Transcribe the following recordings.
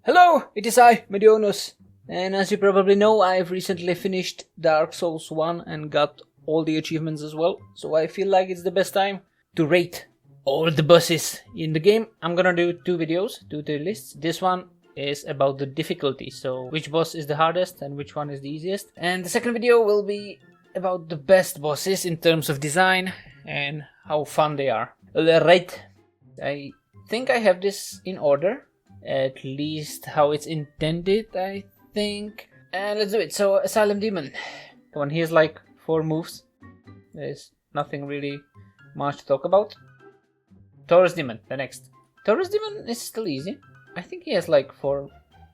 Hello, it is I, Medionus, and as you probably know, I've recently finished Dark Souls 1 and got all the achievements as well, so I feel like it's the best time to rate all the bosses in the game. I'm gonna do two videos, two tier lists. This one is about the difficulty, so which boss is the hardest and which one is the easiest. And the second video will be about the best bosses in terms of design and how fun they are. Alright, I think I have this in order. At least how it's intended, I think. And let's do it. So, Asylum Demon. Come on, he has like 4 moves. There's nothing really much to talk about. Taurus Demon, the next. Taurus Demon is still easy. I think he has like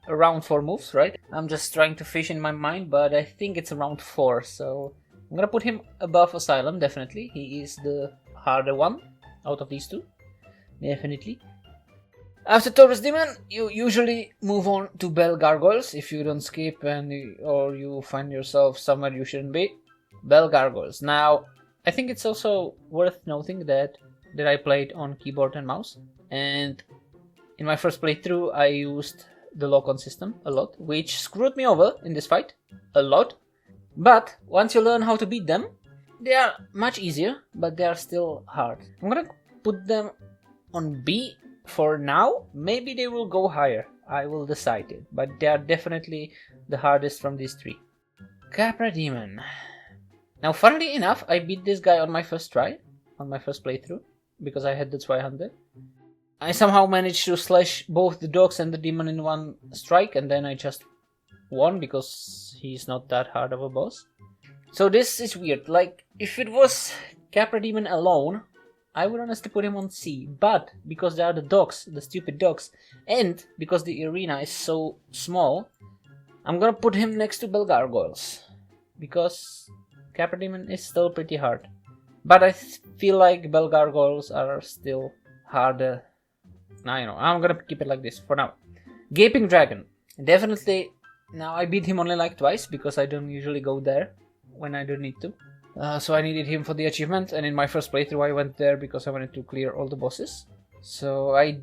around 4 moves, right? I'm just trying to fish in my mind, but I think it's around 4. So, I'm gonna put him above Asylum, definitely. He is the harder one out of these two. Definitely. After Taurus Demon, you usually move on to Bell Gargoyles if you don't skip or you find yourself somewhere you shouldn't be. Bell Gargoyles. Now, I think it's also worth noting that I played on keyboard and mouse, and in my first playthrough I used the lock-on system a lot, which screwed me over in this fight a lot. But once you learn how to beat them, they are much easier, but they are still hard. I'm gonna put them on B. For now, maybe they will go higher. I will decide it. But they are definitely the hardest from these 3. Capra Demon. Now, funnily enough, I beat this guy on my first try. On my first playthrough. Because I had the Zweihander. I somehow managed to slash both the dogs and the demon in one strike. And then I just won because he's not that hard of a boss. So this is weird. Like, if it was Capra Demon alone, I would honestly put him on C, but because there are the dogs, the stupid dogs, and because the arena is so small, I'm gonna put him next to Bell Gargoyles, because Capra Demon is still pretty hard. But I feel like Bell Gargoyles are still harder. I know, I'm gonna keep it like this for now. Gaping Dragon. Definitely, now I beat him only like twice, because I don't usually go there when I don't need to. So I needed him for the achievement, and in my first playthrough I went there because I wanted to clear all the bosses. So I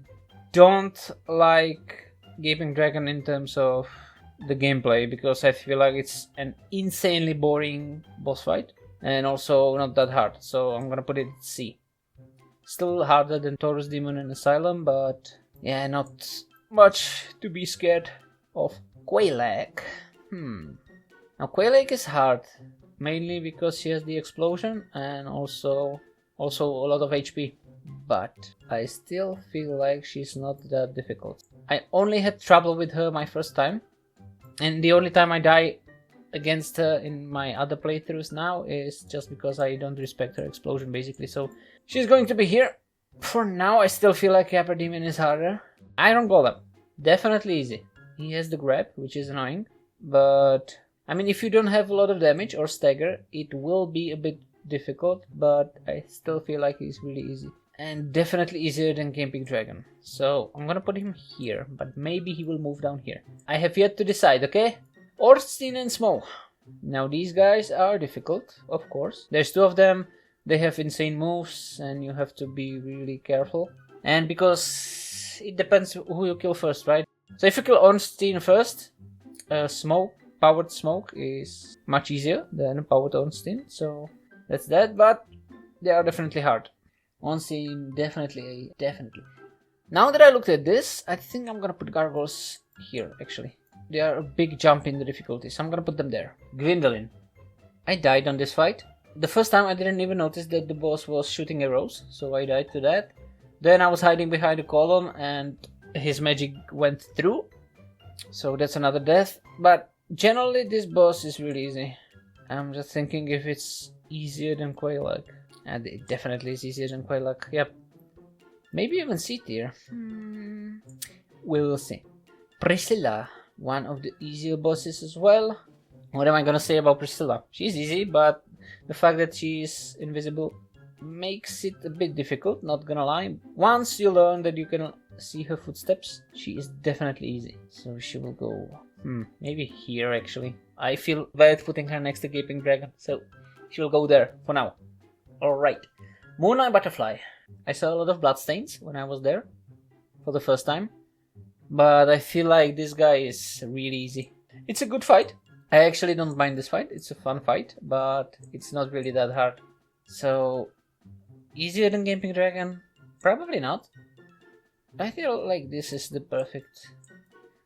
don't like Gaping Dragon in terms of the gameplay, because I feel like it's an insanely boring boss fight, and also not that hard, so I'm gonna put it C. Still harder than Taurus Demon and Asylum, but yeah, not much to be scared of. Queelag. Now Queelag is hard. Mainly because she has the explosion and also a lot of HP. But I still feel like she's not that difficult. I only had trouble with her my first time. And the only time I die against her in my other playthroughs now is just because I don't respect her explosion basically. So she's going to be here. For now I still feel like Capra Demon is harder. Iron Golem. Definitely easy. He has the grab, which is annoying. But I mean, if you don't have a lot of damage or stagger, it will be a bit difficult, but I still feel like he's really easy. And definitely easier than Gaping Dragon. So, I'm gonna put him here, but maybe he will move down here. I have yet to decide, okay? Ornstein and Smough. Now, these guys are difficult, of course. There's 2 of them, they have insane moves, and you have to be really careful. And because it depends who you kill first, right? So if you kill Ornstein first, Powered Smoke is much easier than Powered Ornstein, so that's that, but they are definitely hard. Ornstein, definitely. Now that I looked at this, I think I'm gonna put Gargoyles here, actually. They are a big jump in the difficulty, so I'm gonna put them there. Gwyndolin. I died on this fight. The first time I didn't even notice that the boss was shooting arrows, so I died to that. Then I was hiding behind a column and his magic went through, so that's another death, but generally, this boss is really easy. I'm just thinking if it's easier than Queelag. And it definitely is easier than Queelag. Yep. Maybe even C tier. We'll see. Priscilla. One of the easier bosses as well. What am I gonna say about Priscilla? She's easy, but the fact that she's invisible makes it a bit difficult, not gonna lie. Once you learn that you can see her footsteps, she is definitely easy. So she will go... maybe here actually. I feel bad putting her next to Gaping Dragon, so she will go there for now. Alright. Moonlight Butterfly. I saw a lot of bloodstains when I was there for the first time. but I feel like this guy is really easy. It's a good fight. I actually don't mind this fight. It's a fun fight, but it's not really that hard. So, easier than Gaping Dragon? Probably not. I feel like this is the perfect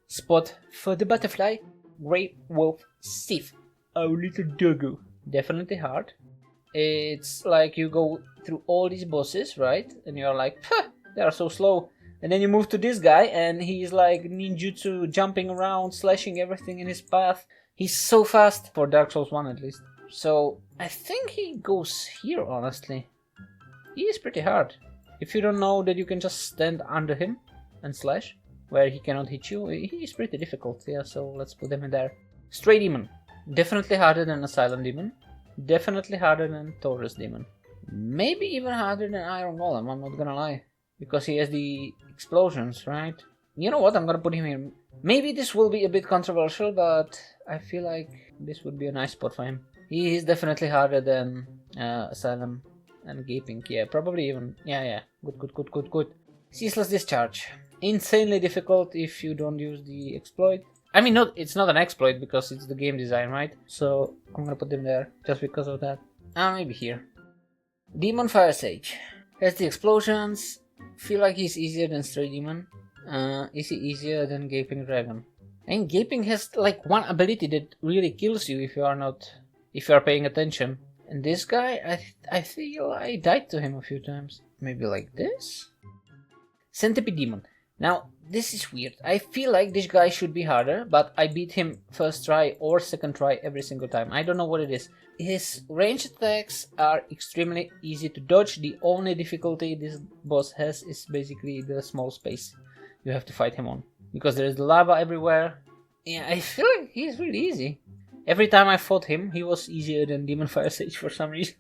spot for the butterfly. Grey Wolf Seath, our little doggo. Definitely hard. It's like you go through all these bosses, right? And you're like, they are so slow. And then you move to this guy and he's like ninjutsu, jumping around, slashing everything in his path. He's so fast, for Dark Souls 1 at least. So I think he goes here, honestly. He is pretty hard. If you don't know that you can just stand under him and slash, where he cannot hit you, he is pretty difficult, yeah, so let's put him in there. Stray Demon. Definitely harder than Asylum Demon. Definitely harder than Taurus Demon. Maybe even harder than Iron Golem, I'm not gonna lie. Because he has the explosions, right? You know what, I'm gonna put him here. Maybe this will be a bit controversial, but I feel like this would be a nice spot for him. He is definitely harder than Asylum and Gaping. Yeah, probably even. Yeah. Good. Ceaseless Discharge. Insanely difficult if you don't use the exploit. I mean, it's not an exploit because it's the game design, right? So I'm gonna put him there just because of that. Maybe here. Demon Firesage. Has the explosions. Feel like he's easier than Stray Demon. Is he easier than Gaping Dragon? And Gaping has like one ability that really kills you if you are paying attention. And this guy, I feel I died to him a few times. Maybe like this? Centipede Demon. Now, this is weird. I feel like this guy should be harder, but I beat him first try or second try every single time. I don't know what it is. His ranged attacks are extremely easy to dodge. The only difficulty this boss has is basically the small space you have to fight him on. Because there is lava everywhere. Yeah, I feel like he's really easy. Every time I fought him, he was easier than Demon Firesage for some reason.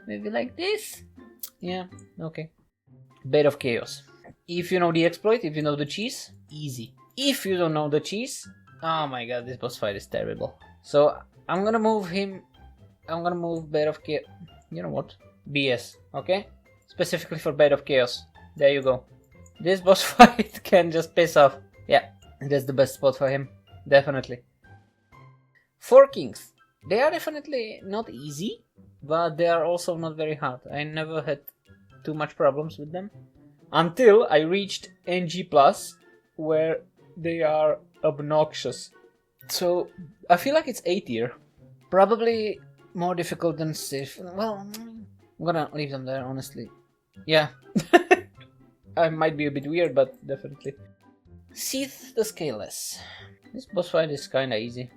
Maybe like this? Yeah, okay. Bait of Chaos. If you know the exploit, if you know the cheese, easy. If you don't know the cheese, oh my god, this boss fight is terrible. So I'm gonna move him. I'm gonna move Bait of Chaos. You know what? BS, okay? Specifically for Bait of Chaos. There you go. This boss fight can just piss off. Yeah, that's the best spot for him. Definitely. 4 Kings. They are definitely not easy, but they are also not very hard. I never had too much problems with them. Until I reached NG+, where they are obnoxious. So, I feel like it's A tier. Probably more difficult than Sith. Well, I'm gonna leave them there, honestly. Yeah. I might be a bit weird, but definitely. Seath the Scaleless. This boss fight is kinda easy.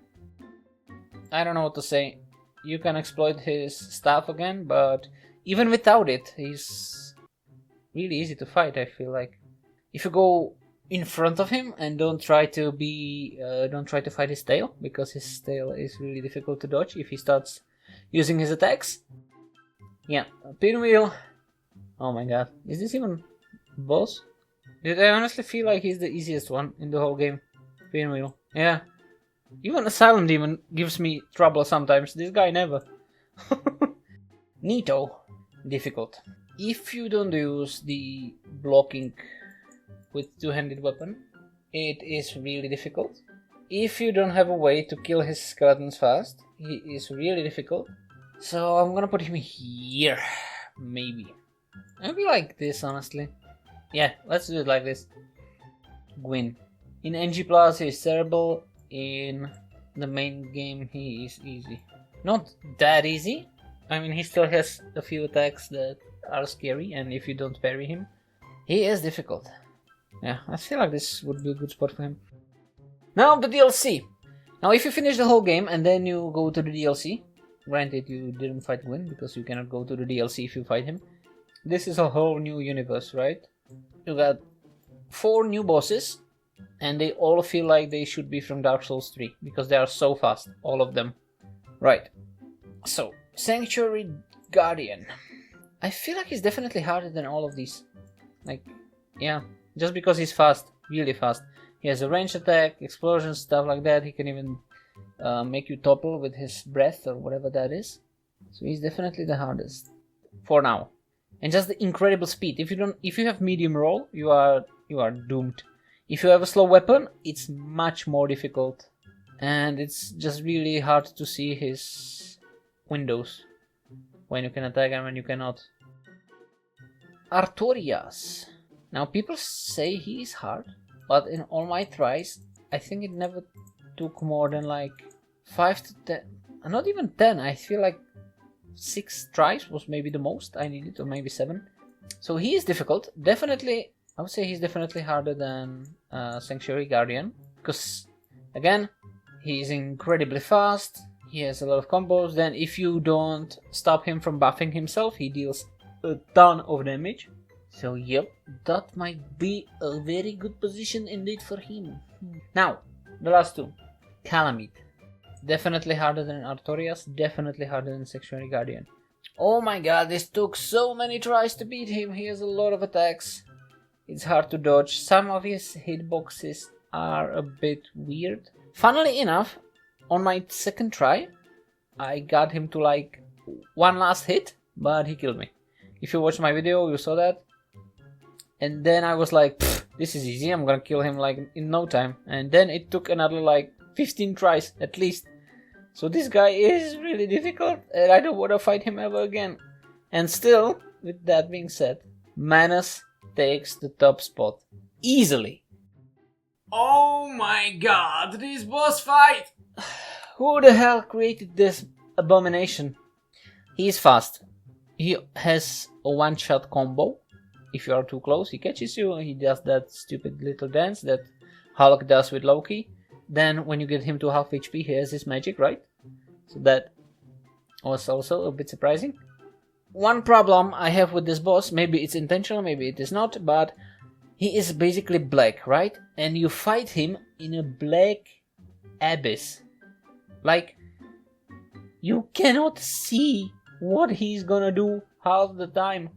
I don't know what to say. You can exploit his staff again, but even without it, he's really easy to fight, I feel like. If you go in front of him and don't try to fight his tail, because his tail is really difficult to dodge if he starts using his attacks. Yeah, Pinwheel. Oh my god, is this even boss? Did I honestly feel like he's the easiest one in the whole game? Pinwheel. Yeah. Even Asylum Demon gives me trouble sometimes. This guy never. Nito. Difficult. If you don't use the blocking with two-handed weapon, it is really difficult. If you don't have a way to kill his skeletons fast, he is really difficult. So I'm gonna put him here. Maybe. Maybe like this, honestly. Yeah, let's do it like this. Gwyn. In NG+, he is terrible. In the main game, he is easy. Not that easy. I mean, he still has a few attacks that are scary, and if you don't parry him, he is difficult. Yeah, I feel like this would be a good spot for him. Now, the DLC. Now, if you finish the whole game and then you go to the DLC, granted you didn't fight Gwyn, because you cannot go to the DLC if you fight him. This is a whole new universe, right? You got 4 new bosses, and they all feel like they should be from Dark Souls 3, because they are so fast, all of them. Right. So, Sanctuary Guardian. I feel like he's definitely harder than all of these. Like, yeah, just because he's fast, really fast. He has a range attack, explosions, stuff like that. He can even make you topple with his breath or whatever that is. So he's definitely the hardest for now. And just the incredible speed. If you have medium roll, you are doomed. If you have a slow weapon, it's much more difficult. And it's just really hard to see his windows. When you can attack and when you cannot. Artorias. Now people say he is hard, but in all my tries, I think it never took more than like 5 to 10, not even 10, I feel like 6 tries was maybe the most I needed, or maybe 7. So he is difficult, definitely, I would say he's definitely harder than Sanctuary Guardian, because again, he is incredibly fast, he has a lot of combos, then if you don't stop him from buffing himself, he deals a ton of damage. So yep, that might be a very good position indeed for him. Now, the last two. Kalameet. Definitely harder than Artorias, definitely harder than Sanctuary Guardian. Oh my god, this took so many tries to beat him, he has a lot of attacks. It's hard to dodge, some of his hitboxes are a bit weird. Funnily enough, on my second try, I got him to like one last hit, but he killed me. If you watched my video, you saw that. And then I was like, this is easy, I'm gonna kill him like in no time. And then it took another like 15 tries at least. So this guy is really difficult and I don't want to fight him ever again. And still, with that being said, Manus takes the top spot. Easily. Oh my god, this boss fight! Who the hell created this abomination? He is fast. He has a one-shot combo. If you are too close, he catches you and he does that stupid little dance that Hulk does with Loki. Then when you get him to half HP, he has his magic, right? So that was also a bit surprising. One problem I have with this boss, maybe it's intentional, maybe it is not, but he is basically black, right? And you fight him in a black abyss. Like, you cannot see what he's gonna do half the time.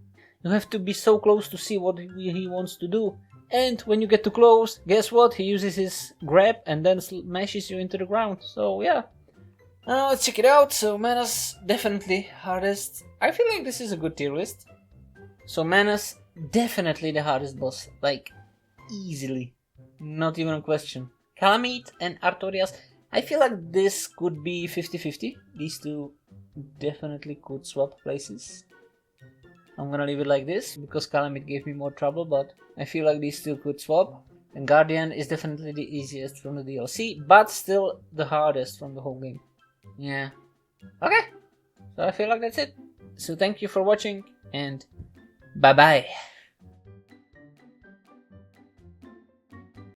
You have to be so close to see what he wants to do. And when you get too close, guess what? He uses his grab and then smashes you into the ground. So yeah. Let's check it out. So Manus, definitely hardest. I feel like this is a good tier list. So Manus, definitely the hardest boss. Like, easily. Not even a question. Kalameet and Artorias. I feel like this could be 50-50. These two definitely could swap places. I'm gonna leave it like this, because Kalameet gave me more trouble, but I feel like these two could swap. And Guardian is definitely the easiest from the DLC, but still the hardest from the whole game. Yeah. Okay, so I feel like that's it. So thank you for watching, and bye bye.